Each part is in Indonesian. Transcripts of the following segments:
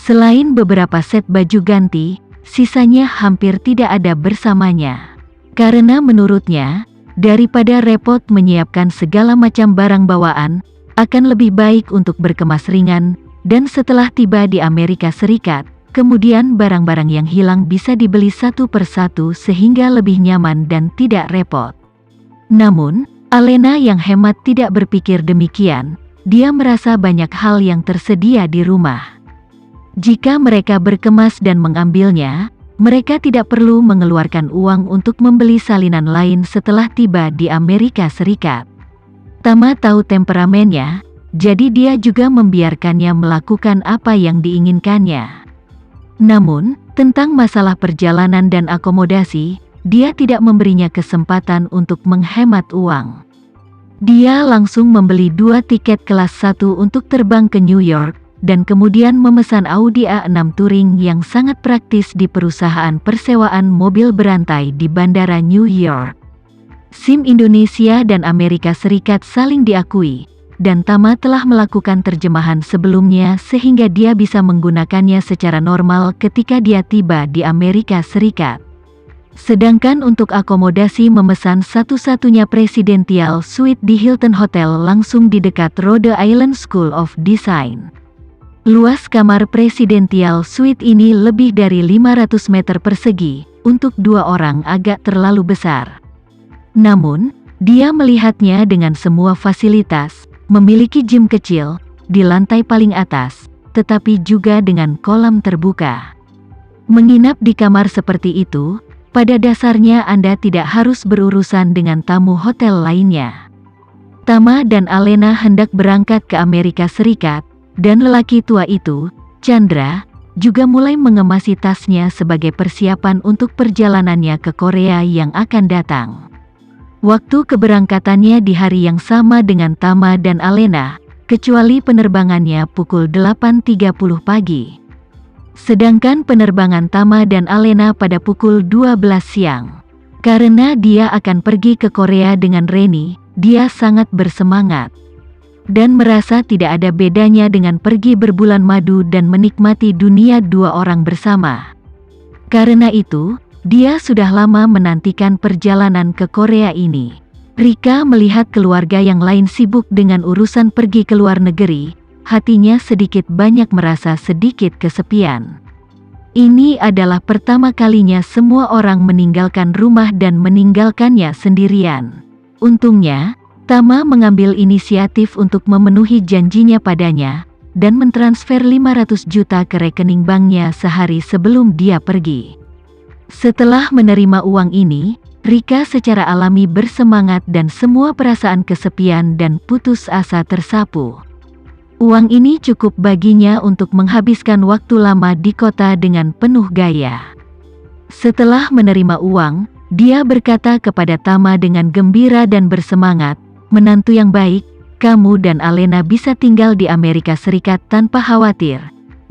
Selain beberapa set baju ganti, sisanya hampir tidak ada bersamanya. Karena menurutnya, daripada repot menyiapkan segala macam barang bawaan, akan lebih baik untuk berkemas ringan, dan setelah tiba di Amerika Serikat, kemudian barang-barang yang hilang bisa dibeli satu persatu sehingga lebih nyaman dan tidak repot. Namun, Alena yang hemat tidak berpikir demikian. Dia merasa banyak hal yang tersedia di rumah. Jika mereka berkemas dan mengambilnya, mereka tidak perlu mengeluarkan uang untuk membeli salinan lain setelah tiba di Amerika Serikat. Tama tahu temperamennya, jadi dia juga membiarkannya melakukan apa yang diinginkannya. Namun, tentang masalah perjalanan dan akomodasi, dia tidak memberinya kesempatan untuk menghemat uang. Dia langsung membeli 2 tiket kelas 1 untuk terbang ke New York, dan kemudian memesan Audi A6 Touring yang sangat praktis di perusahaan persewaan mobil berantai di Bandara New York. SIM Indonesia dan Amerika Serikat saling diakui, dan Tama telah melakukan terjemahan sebelumnya sehingga dia bisa menggunakannya secara normal ketika dia tiba di Amerika Serikat. Sedangkan untuk akomodasi memesan satu-satunya Presidential Suite di Hilton Hotel langsung di dekat Rhode Island School of Design. Luas kamar Presidential Suite ini lebih dari 500 meter persegi, untuk 2 orang agak terlalu besar. Namun, dia melihatnya dengan semua fasilitas, memiliki gym kecil, di lantai paling atas, tetapi juga dengan kolam terbuka. Menginap di kamar seperti itu, pada dasarnya Anda tidak harus berurusan dengan tamu hotel lainnya. Tama dan Alena hendak berangkat ke Amerika Serikat, dan lelaki tua itu, Chandra, juga mulai mengemasi tasnya sebagai persiapan untuk perjalanannya ke Korea yang akan datang. Waktu keberangkatannya di hari yang sama dengan Tama dan Alena, kecuali penerbangannya pukul 8.30 pagi. Sedangkan penerbangan Tama dan Alena pada pukul 12 siang. Karena dia akan pergi ke Korea dengan Reni, dia sangat bersemangat. Dan merasa tidak ada bedanya dengan pergi berbulan madu dan menikmati dunia 2 orang bersama. Karena itu, dia sudah lama menantikan perjalanan ke Korea ini. Rika melihat keluarga yang lain sibuk dengan urusan pergi ke luar negeri, hatinya sedikit banyak merasa sedikit kesepian. Ini adalah pertama kalinya semua orang meninggalkan rumah dan meninggalkannya sendirian. Untungnya, Tama mengambil inisiatif untuk memenuhi janjinya padanya, dan mentransfer 500 juta ke rekening banknya sehari sebelum dia pergi. Setelah menerima uang ini, Rika secara alami bersemangat dan semua perasaan kesepian dan putus asa tersapu. Uang ini cukup baginya untuk menghabiskan waktu lama di kota dengan penuh gaya. Setelah menerima uang, dia berkata kepada Tama dengan gembira dan bersemangat, "Menantu yang baik, kamu dan Alena bisa tinggal di Amerika Serikat tanpa khawatir.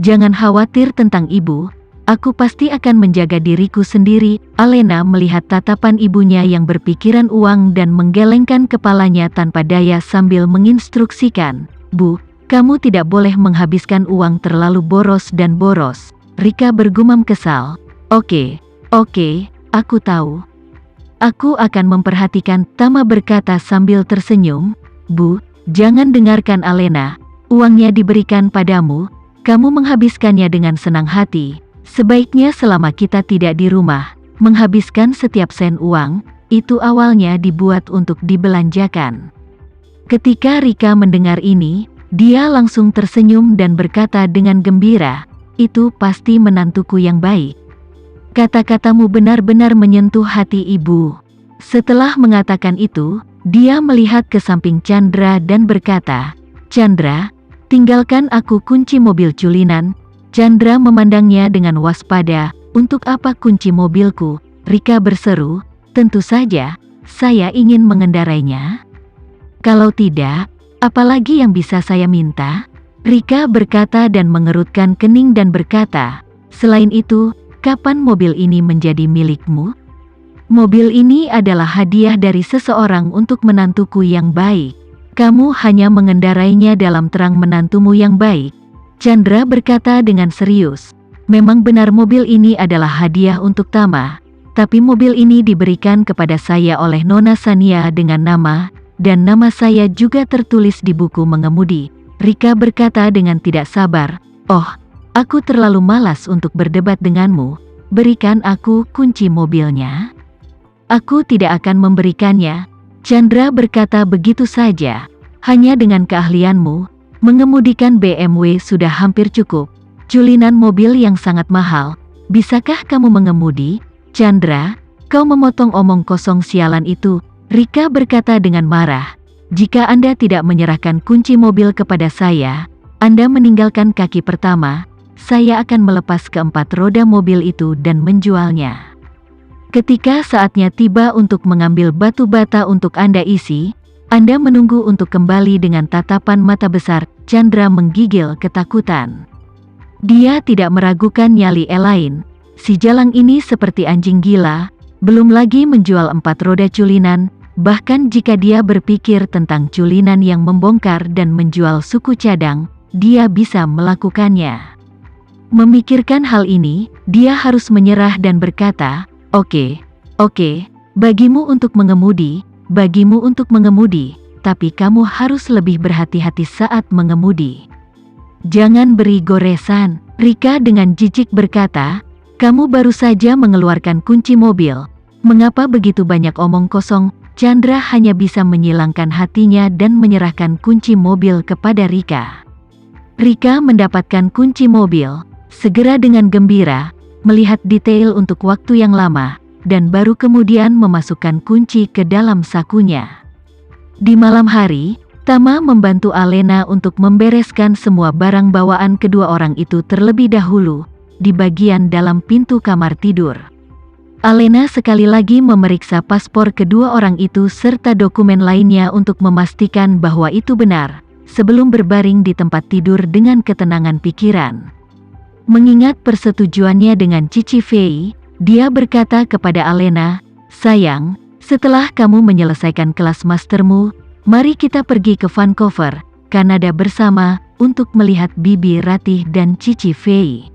Jangan khawatir tentang ibu, aku pasti akan menjaga diriku sendiri." Alena melihat tatapan ibunya yang berpikiran uang dan menggelengkan kepalanya tanpa daya sambil menginstruksikan, "Bu, kamu tidak boleh menghabiskan uang terlalu boros dan boros." Rika bergumam kesal, Oke, aku tahu. Aku akan memperhatikan," Tama berkata sambil tersenyum. "Bu, jangan dengarkan Alena, uangnya diberikan padamu, kamu menghabiskannya dengan senang hati. Sebaiknya selama kita tidak di rumah, menghabiskan setiap sen uang, itu awalnya dibuat untuk dibelanjakan." Ketika Rika mendengar ini, dia langsung tersenyum dan berkata dengan gembira, "Itu pasti menantuku yang baik. Kata-katamu benar-benar menyentuh hati ibu." Setelah mengatakan itu, dia melihat ke samping Chandra dan berkata, "Chandra, tinggalkan aku kunci mobil culinan." Chandra memandangnya dengan waspada, "Untuk apa kunci mobilku?" Rika berseru, "Tentu saja, saya ingin mengendarainya. Kalau tidak, apalagi yang bisa saya minta?" Rika berkata dan mengerutkan kening dan berkata, "Selain itu, kapan mobil ini menjadi milikmu?" "Mobil ini adalah hadiah dari seseorang untuk menantuku yang baik. Kamu hanya mengendarainya dalam terang menantumu yang baik." Chandra berkata dengan serius. Memang benar mobil ini adalah hadiah untuk Tama, tapi mobil ini diberikan kepada saya oleh Nona Sania dengan nama, dan nama saya juga tertulis di buku mengemudi. Rika berkata dengan tidak sabar, "Oh, aku terlalu malas untuk berdebat denganmu. Berikan aku kunci mobilnya." "Aku tidak akan memberikannya." Chandra berkata begitu saja. "Hanya dengan keahlianmu, mengemudikan BMW sudah hampir cukup. Culinan mobil yang sangat mahal. Bisakah kamu mengemudi?" "Chandra, kau memotong omong kosong sialan itu," Rika berkata dengan marah. "Jika Anda tidak menyerahkan kunci mobil kepada saya, Anda meninggalkan kaki pertama, saya akan melepas keempat roda mobil itu dan menjualnya. Ketika saatnya tiba untuk mengambil batu bata untuk Anda isi, Anda menunggu untuk kembali." Dengan tatapan mata besar, Chandra menggigil ketakutan. Dia tidak meragukan nyali Elaine. Si jalang ini seperti anjing gila, belum lagi menjual 4 roda culinan. Bahkan jika dia berpikir tentang culinan yang membongkar dan menjual suku cadang, dia bisa melakukannya. Memikirkan hal ini, dia harus menyerah dan berkata, Oke, bagimu untuk mengemudi, tapi kamu harus lebih berhati-hati saat mengemudi. Jangan beri goresan." Rika dengan jijik berkata, "Kamu baru saja mengeluarkan kunci mobil. Mengapa begitu banyak omong kosong?" Chandra hanya bisa menyilangkan hatinya dan menyerahkan kunci mobil kepada Rika. Rika mendapatkan kunci mobil, segera dengan gembira, melihat detail untuk waktu yang lama, dan baru kemudian memasukkan kunci ke dalam sakunya. Di malam hari, Tama membantu Alena untuk membereskan semua barang bawaan kedua orang itu terlebih dahulu, di bagian dalam pintu kamar tidur. Alena sekali lagi memeriksa paspor kedua orang itu serta dokumen lainnya untuk memastikan bahwa itu benar, sebelum berbaring di tempat tidur dengan ketenangan pikiran. Mengingat persetujuannya dengan Cici Fei, dia berkata kepada Alena, "Sayang, setelah kamu menyelesaikan kelas mastermu, mari kita pergi ke Vancouver, Kanada bersama, untuk melihat Bibi Ratih dan Cici Fei."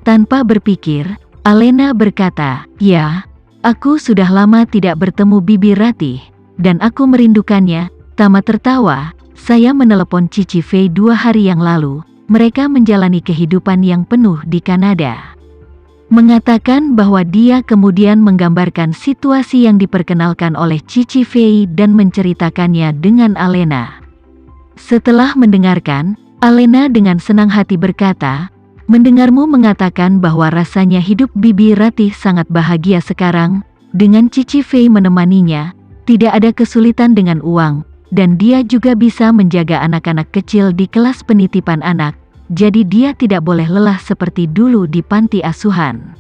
Tanpa berpikir, Alena berkata, "Ya, aku sudah lama tidak bertemu Bibi Ratih, dan aku merindukannya." Tama tertawa, "Saya menelepon Cici Fei 2 hari yang lalu, mereka menjalani kehidupan yang penuh di Kanada." Mengatakan bahwa dia kemudian menggambarkan situasi yang diperkenalkan oleh Cici Fei dan menceritakannya dengan Alena. Setelah mendengarkan, Alena dengan senang hati berkata, "Mendengarmu mengatakan bahwa rasanya hidup Bibi Ratih sangat bahagia sekarang, dengan Cici Fei menemaninya, tidak ada kesulitan dengan uang, dan dia juga bisa menjaga anak-anak kecil di kelas penitipan anak, jadi dia tidak boleh lelah seperti dulu di panti asuhan."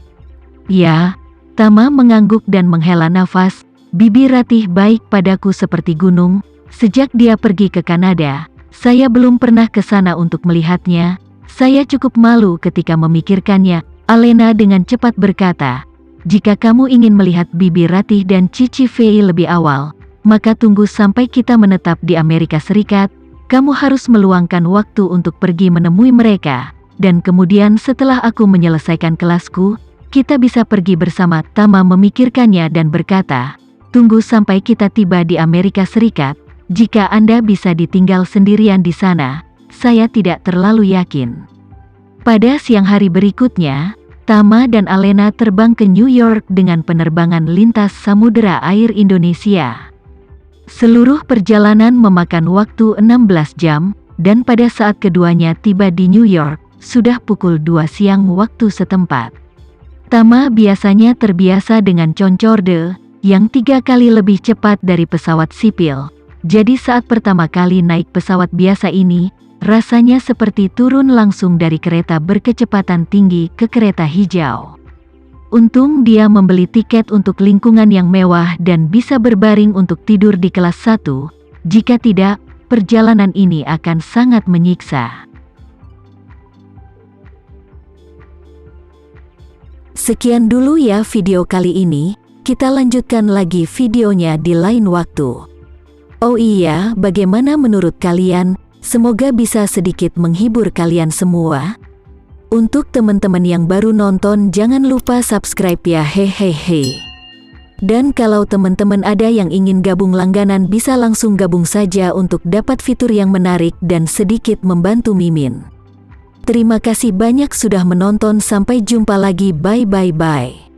"Ya," Tama mengangguk dan menghela nafas, "Bibi Ratih baik padaku seperti gunung. Sejak dia pergi ke Kanada, saya belum pernah ke sana untuk melihatnya. Saya cukup malu ketika memikirkannya." Alena dengan cepat berkata, "Jika kamu ingin melihat Bibi Ratih dan Cici Fei lebih awal, maka tunggu sampai kita menetap di Amerika Serikat. Kamu harus meluangkan waktu untuk pergi menemui mereka, dan kemudian setelah aku menyelesaikan kelasku, kita bisa pergi bersama." Tama memikirkannya dan berkata, "Tunggu sampai kita tiba di Amerika Serikat. Jika Anda bisa ditinggal sendirian di sana, saya tidak terlalu yakin." Pada siang hari berikutnya, Tama dan Alena terbang ke New York dengan penerbangan lintas Samudera Air Indonesia. Seluruh perjalanan memakan waktu 16 jam, dan pada saat keduanya tiba di New York, sudah pukul 2 siang waktu setempat. Tama biasanya terbiasa dengan concorde, yang 3 kali lebih cepat dari pesawat sipil. Jadi saat pertama kali naik pesawat biasa ini, rasanya seperti turun langsung dari kereta berkecepatan tinggi ke kereta hijau. Untung dia membeli tiket untuk lingkungan yang mewah dan bisa berbaring untuk tidur di kelas 1, jika tidak, perjalanan ini akan sangat menyiksa. Sekian dulu ya video kali ini, kita lanjutkan lagi videonya di lain waktu. Oh iya, bagaimana menurut kalian? Semoga bisa sedikit menghibur kalian semua. Untuk teman-teman yang baru nonton, jangan lupa subscribe ya, hehehe. Dan kalau teman-teman ada yang ingin gabung langganan, bisa langsung gabung saja untuk dapat fitur yang menarik dan sedikit membantu Mimin. Terima kasih banyak sudah menonton, sampai jumpa lagi, bye bye bye.